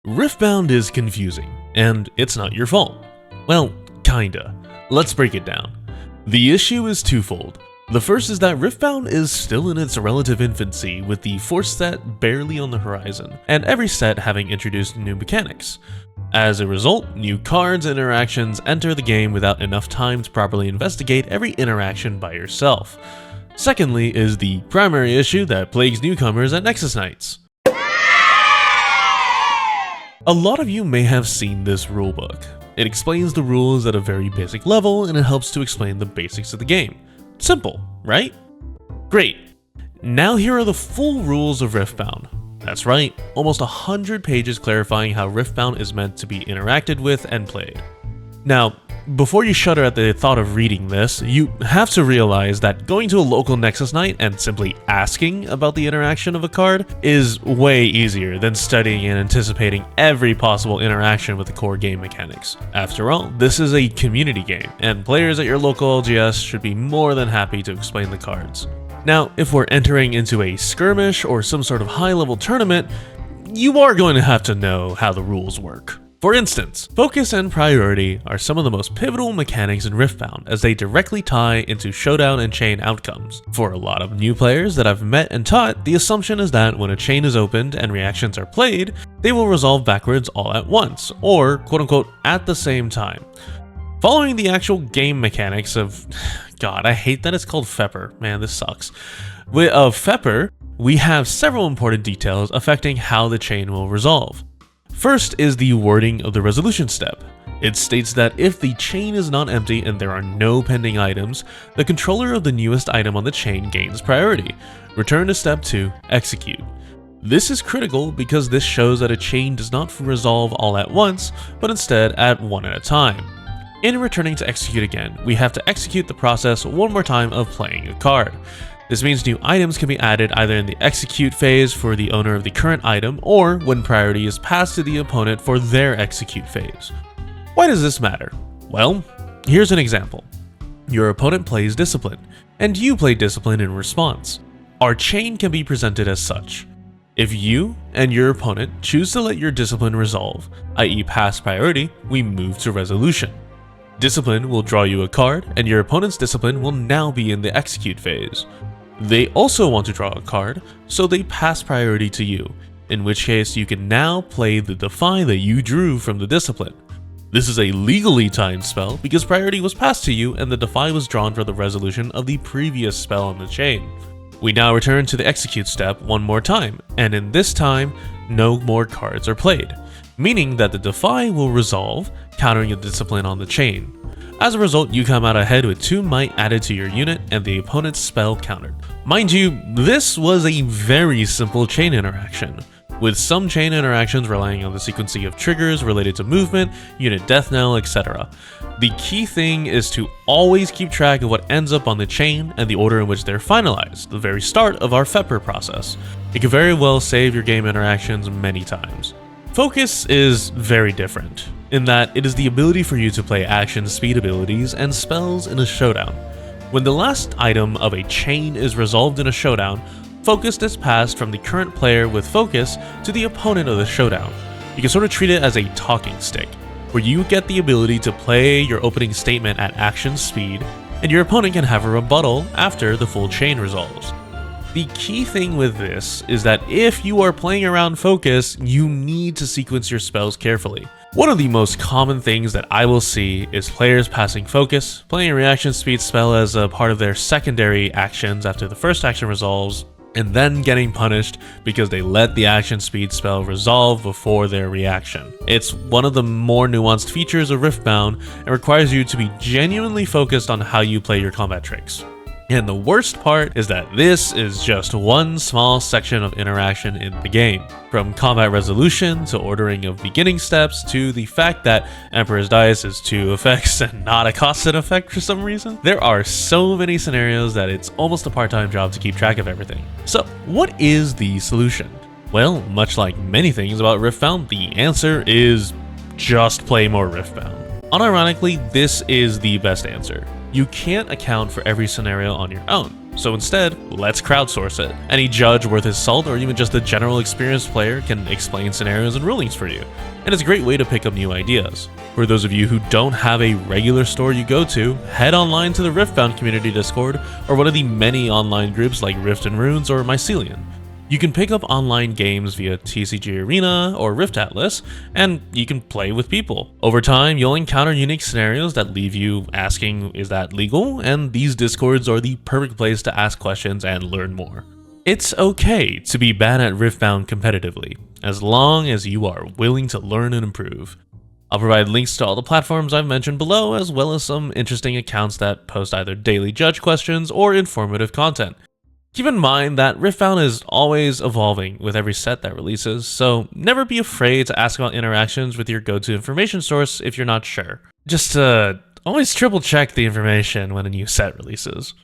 Riftbound is confusing, and it's not your fault. Well, kinda. Let's break it down. The issue is twofold. The first is that Riftbound is still in its relative infancy, with the fourth set barely on the horizon, and every set having introduced new mechanics. As a result, new cards and interactions enter the game without enough time to properly investigate every interaction by yourself. Secondly is the primary issue that plagues newcomers at Nexus Nights. A lot of you may have seen this rulebook. It explains the rules at a very basic level, and it helps to explain the basics of the game. Simple, right? Great. Now here are the full rules of Riftbound. That's right, almost 100 pages clarifying how Riftbound is meant to be interacted with and played. Now, before you shudder at the thought of reading this, you have to realize that going to a local Nexus night and simply asking about the interaction of a card is way easier than studying and anticipating every possible interaction with the core game mechanics. After all, this is a community game, and players at your local LGS should be more than happy to explain the cards. Now, if we're entering into a skirmish or some sort of high-level tournament, you are going to have to know how the rules work. For instance, focus and priority are some of the most pivotal mechanics in Riftbound, as they directly tie into showdown and chain outcomes. For a lot of new players that I've met and taught, the assumption is that when a chain is opened and reactions are played, they will resolve backwards all at once, or quote-unquote at the same time. Following the actual game mechanics of, God, I hate that it's called FEPR, man, this sucks. Of FEPR, we have several important details affecting how the chain will resolve. First is the wording of the resolution step. It states that if the chain is not empty and there are no pending items, the controller of the newest item on the chain gains priority. Return to step 2, execute. This is critical because this shows that a chain does not resolve all at once, but instead at one at a time. In returning to execute again, we have to execute the process one more time of playing a card. This means new items can be added either in the execute phase for the owner of the current item, or when priority is passed to the opponent for their execute phase. Why does this matter? Well, here's an example. Your opponent plays Discipline, and you play Discipline in response. Our chain can be presented as such. If you and your opponent choose to let your Discipline resolve, i.e. pass priority, we move to resolution. Discipline will draw you a card, and your opponent's Discipline will now be in the execute phase. They also want to draw a card, so they pass priority to you, in which case you can now play the Defy that you drew from the Discipline. This is a legally timed spell because priority was passed to you and the Defy was drawn for the resolution of the previous spell on the chain. We now return to the execute step one more time, and in this time, no more cards are played, meaning that the Defy will resolve, countering the Discipline on the chain. As a result, you come out ahead with 2 might added to your unit and the opponent's spell countered. Mind you, this was a very simple chain interaction, with some chain interactions relying on the sequencing of triggers related to movement, unit death knell, etc. The key thing is to always keep track of what ends up on the chain and the order in which they're finalized, the very start of our FEPR process. It can very well save your game interactions many times. Focus is very different, in that it is the ability for you to play action speed abilities and spells in a showdown. When the last item of a chain is resolved in a showdown, focus is passed from the current player with focus to the opponent of the showdown. You can sort of treat it as a talking stick, where you get the ability to play your opening statement at action speed, and your opponent can have a rebuttal after the full chain resolves. The key thing with this is that if you are playing around focus, you need to sequence your spells carefully. One of the most common things that I will see is players passing focus, playing a reaction speed spell as a part of their secondary actions after the first action resolves, and then getting punished because they let the action speed spell resolve before their reaction. It's one of the more nuanced features of Riftbound and requires you to be genuinely focused on how you play your combat tricks. And the worst part is that this is just one small section of interaction in the game. From combat resolution to ordering of beginning steps to the fact that Emperor's Dice is 2 effects and not a costed effect for some reason. There are so many scenarios that it's almost a part-time job to keep track of everything. So what is the solution? Well, much like many things about Riftbound, the answer is just play more Riftbound. Unironically, this is the best answer. You can't account for every scenario on your own, So instead, let's crowdsource it. Any judge worth his salt or even just a general experienced player can explain scenarios and rulings for you, and it's a great way to pick up new ideas. For those of you who don't have a regular store you go to, head online to the Riftbound community Discord or one of the many online groups like Rift and Runes or Mycelium. You can pick up online games via TCG Arena or Rift Atlas, and you can play with people. Over time, you'll encounter unique scenarios that leave you asking, is that legal? And these discords are the perfect place to ask questions and learn more. It's okay to be bad at Riftbound competitively, as long as you are willing to learn and improve. I'll provide links to all the platforms I've mentioned below, as well as some interesting accounts that post either daily judge questions or informative content. Keep in mind that Riftbound is always evolving with every set that releases, so never be afraid to ask about interactions with your go-to information source if you're not sure. Just always triple check the information when a new set releases.